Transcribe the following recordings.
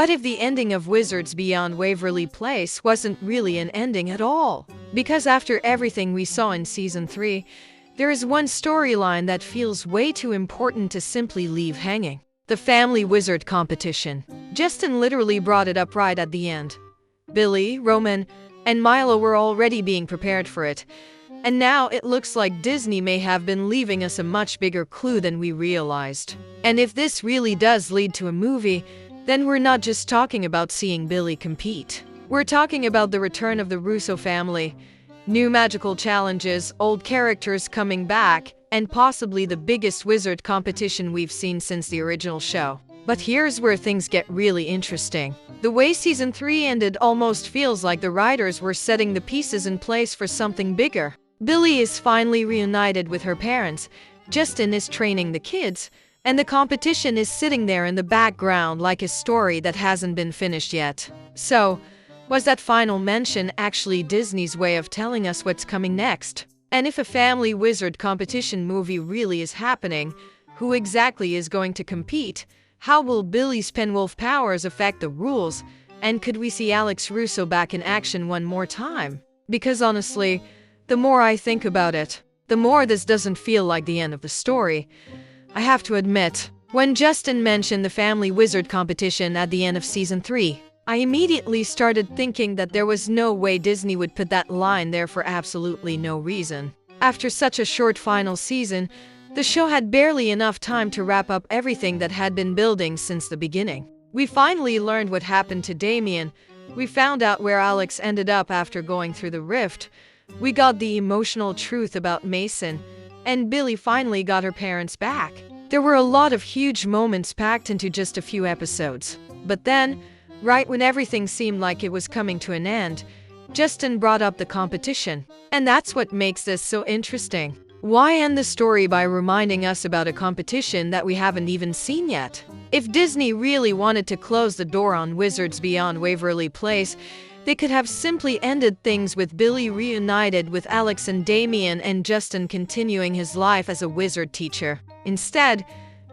What if the ending of Wizards Beyond Waverly Place wasn't really an ending at all? Because after everything we saw in Season 3, there is one storyline that feels way too important to simply leave hanging. The Family Wizard competition. Justin literally brought it up right at the end. Billy, Roman, and Milo were already being prepared for it. And now it looks like Disney may have been leaving us a much bigger clue than we realized. And if this really does lead to a movie, then we're not just talking about seeing Billy compete. We're talking about the return of the Russo family, new magical challenges, old characters coming back, and possibly the biggest wizard competition we've seen since the original show. But here's where things get really interesting. The way Season 3 ended almost feels like the writers were setting the pieces in place for something bigger. Billy is finally reunited with her parents, Justin is training the kids, and the competition is sitting there in the background like a story that hasn't been finished yet. So, was that final mention actually Disney's way of telling us what's coming next? And if a Family Wizard competition movie really is happening, who exactly is going to compete? How will Billy's Penwolf powers affect the rules? And could we see Alex Russo back in action one more time? Because honestly, the more I think about it, the more this doesn't feel like the end of the story. I have to admit, when Justin mentioned the Family Wizard competition at the end of Season 3, I immediately started thinking that there was no way Disney would put that line there for absolutely no reason. After such a short final season, the show had barely enough time to wrap up everything that had been building since the beginning. We finally learned what happened to Damien. We found out where Alex ended up after going through the rift. We got the emotional truth about Mason, and Billy finally got her parents back. There were a lot of huge moments packed into just a few episodes. But then, right when everything seemed like it was coming to an end, Justin brought up the competition. And that's what makes this so interesting. Why end the story by reminding us about a competition that we haven't even seen yet? If Disney really wanted to close the door on Wizards Beyond Waverly Place, they could have simply ended things with Billy reunited with Alex and Damien and Justin continuing his life as a wizard teacher. Instead,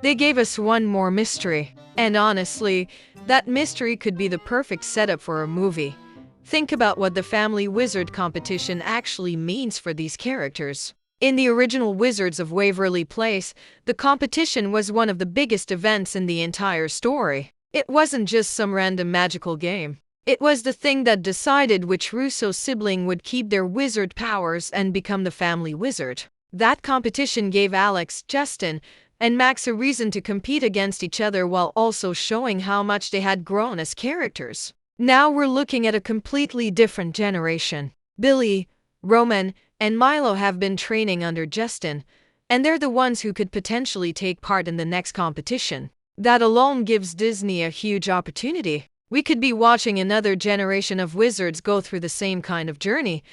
they gave us one more mystery. And honestly, that mystery could be the perfect setup for a movie. Think about what the Family Wizard competition actually means for these characters. In the original Wizards of Waverly Place, the competition was one of the biggest events in the entire story. It wasn't just some random magical game. It was the thing that decided which Russo sibling would keep their wizard powers and become the family wizard. That competition gave Alex, Justin, and Max a reason to compete against each other while also showing how much they had grown as characters. Now we're looking at a completely different generation. Billy, Roman, and Milo have been training under Justin, and they're the ones who could potentially take part in the next competition. That alone gives Disney a huge opportunity. We could be watching another generation of wizards go through the same kind of journey,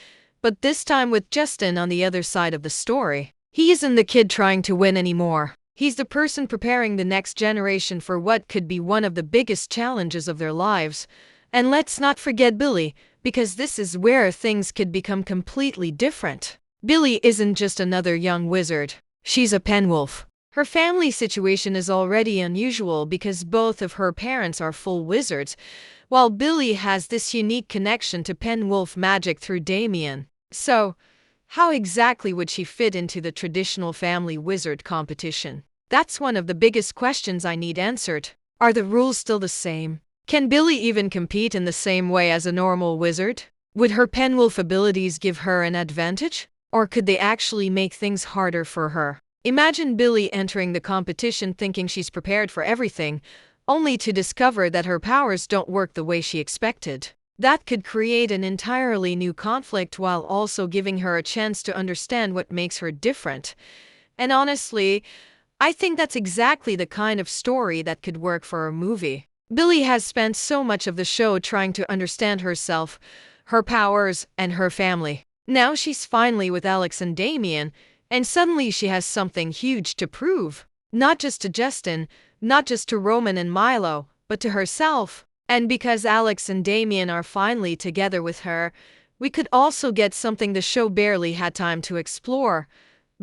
but this time with Justin on the other side of the story. He isn't the kid trying to win anymore. He's the person preparing the next generation for what could be one of the biggest challenges of their lives. And let's not forget Billy, because this is where things could become completely different. Billy isn't just another young wizard. She's a penwolf. Her family situation is already unusual because both of her parents are full wizards, while Billy has this unique connection to penwolf magic through Damien. So, how exactly would she fit into the traditional family wizard competition? That's one of the biggest questions I need answered. Are the rules still the same? Can Billy even compete in the same way as a normal wizard? Would her penwolf abilities give her an advantage? Or could they actually make things harder for her? Imagine Billy entering the competition thinking she's prepared for everything, only to discover that her powers don't work the way she expected. That could create an entirely new conflict while also giving her a chance to understand what makes her different. And honestly, I think that's exactly the kind of story that could work for a movie. Billy has spent so much of the show trying to understand herself, her powers, and her family. Now she's finally with Alex and Damien, and suddenly she has something huge to prove. Not just to Justin, not just to Roman and Milo, but to herself. And because Alex and Damien are finally together with her, we could also get something the show barely had time to explore.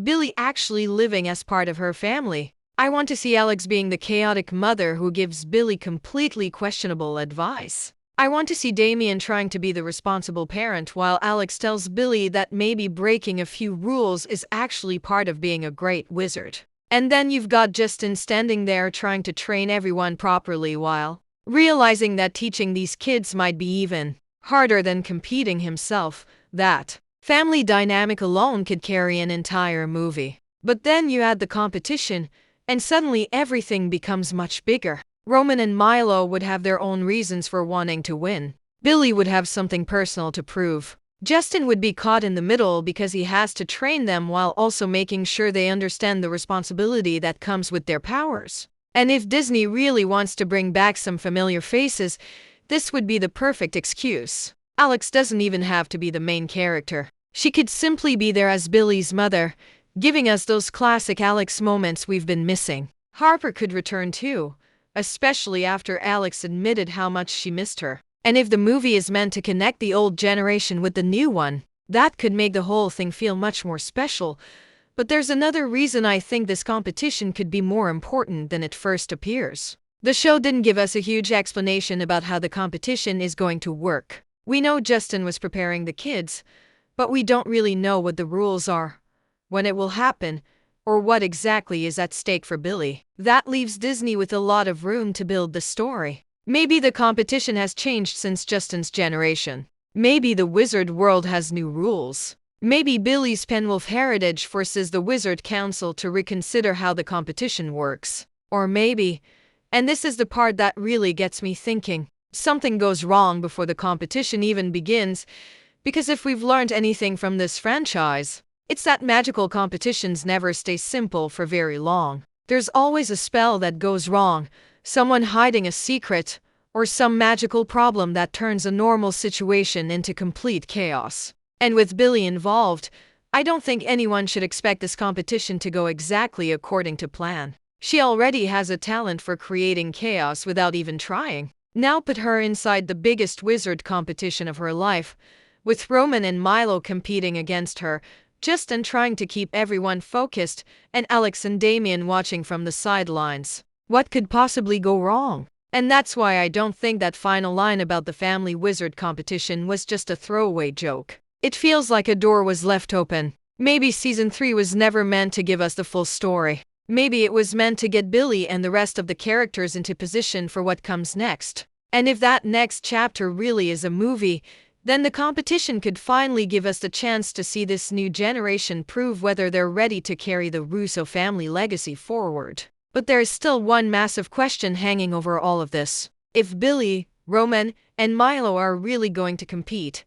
Billy actually living as part of her family. I want to see Alex being the chaotic mother who gives Billy completely questionable advice. I want to see Damien trying to be the responsible parent while Alex tells Billy that maybe breaking a few rules is actually part of being a great wizard. And then you've got Justin standing there trying to train everyone properly while realizing that teaching these kids might be even harder than competing himself. That family dynamic alone could carry an entire movie. But then you add the competition, and suddenly everything becomes much bigger. Roman and Milo would have their own reasons for wanting to win. Billy would have something personal to prove. Justin would be caught in the middle because he has to train them while also making sure they understand the responsibility that comes with their powers. And if Disney really wants to bring back some familiar faces, this would be the perfect excuse. Alex doesn't even have to be the main character. She could simply be there as Billy's mother, giving us those classic Alex moments we've been missing. Harper could return too, especially after Alex admitted how much she missed her. And if the movie is meant to connect the old generation with the new one, that could make the whole thing feel much more special. But there's another reason I think this competition could be more important than it first appears. The show didn't give us a huge explanation about how the competition is going to work. We know Justin was preparing the kids, but we don't really know what the rules are, when it will happen, or what exactly is at stake for Billy. That leaves Disney with a lot of room to build the story. Maybe the competition has changed since Justin's generation. Maybe the wizard world has new rules. Maybe Billy's Penwolf heritage forces the Wizard Council to reconsider how the competition works. Or maybe, and this is the part that really gets me thinking, something goes wrong before the competition even begins, because if we've learned anything from this franchise, it's that magical competitions never stay simple for very long. There's always a spell that goes wrong, someone hiding a secret, or some magical problem that turns a normal situation into complete chaos. And with Billy involved, I don't think anyone should expect this competition to go exactly according to plan. She already has a talent for creating chaos without even trying. Now put her inside the biggest wizard competition of her life, with Roman and Milo competing against her, Justin trying to keep everyone focused, and Alex and Damien watching from the sidelines. What could possibly go wrong? And that's why I don't think that final line about the family wizard competition was just a throwaway joke. It feels like a door was left open. Maybe season 3 was never meant to give us the full story. Maybe it was meant to get Billy and the rest of the characters into position for what comes next. And if that next chapter really is a movie, then the competition could finally give us the chance to see this new generation prove whether they're ready to carry the Russo family legacy forward. But there is still one massive question hanging over all of this. If Billy, Roman, and Milo are really going to compete,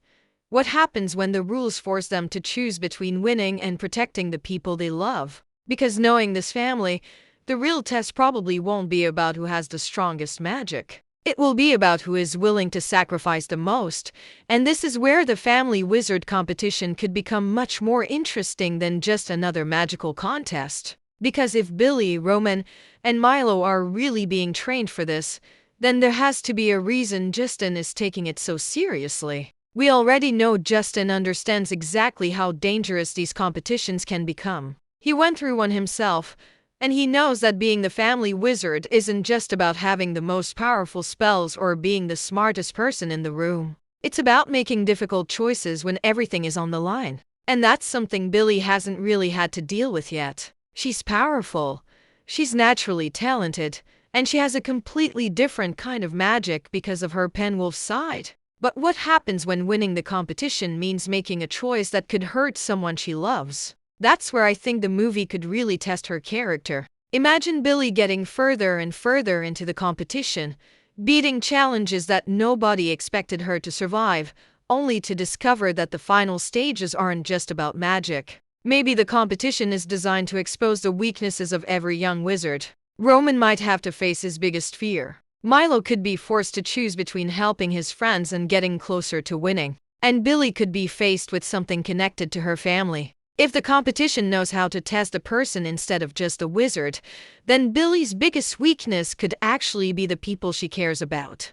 what happens when the rules force them to choose between winning and protecting the people they love? Because knowing this family, the real test probably won't be about who has the strongest magic. It will be about who is willing to sacrifice the most, and this is where the family wizard competition could become much more interesting than just another magical contest. Because if Billy, Roman, and Milo are really being trained for this, then there has to be a reason Justin is taking it so seriously. We already know Justin understands exactly how dangerous these competitions can become. He went through one himself, and he knows that being the family wizard isn't just about having the most powerful spells or being the smartest person in the room. It's about making difficult choices when everything is on the line. And that's something Billy hasn't really had to deal with yet. She's powerful, she's naturally talented, and she has a completely different kind of magic because of her Penwolf side. But what happens when winning the competition means making a choice that could hurt someone she loves? That's where I think the movie could really test her character. Imagine Billy getting further and further into the competition, beating challenges that nobody expected her to survive, only to discover that the final stages aren't just about magic. Maybe the competition is designed to expose the weaknesses of every young wizard. Roman might have to face his biggest fear. Milo could be forced to choose between helping his friends and getting closer to winning. And Billy could be faced with something connected to her family. If the competition knows how to test the person instead of just the wizard, then Billy's biggest weakness could actually be the people she cares about.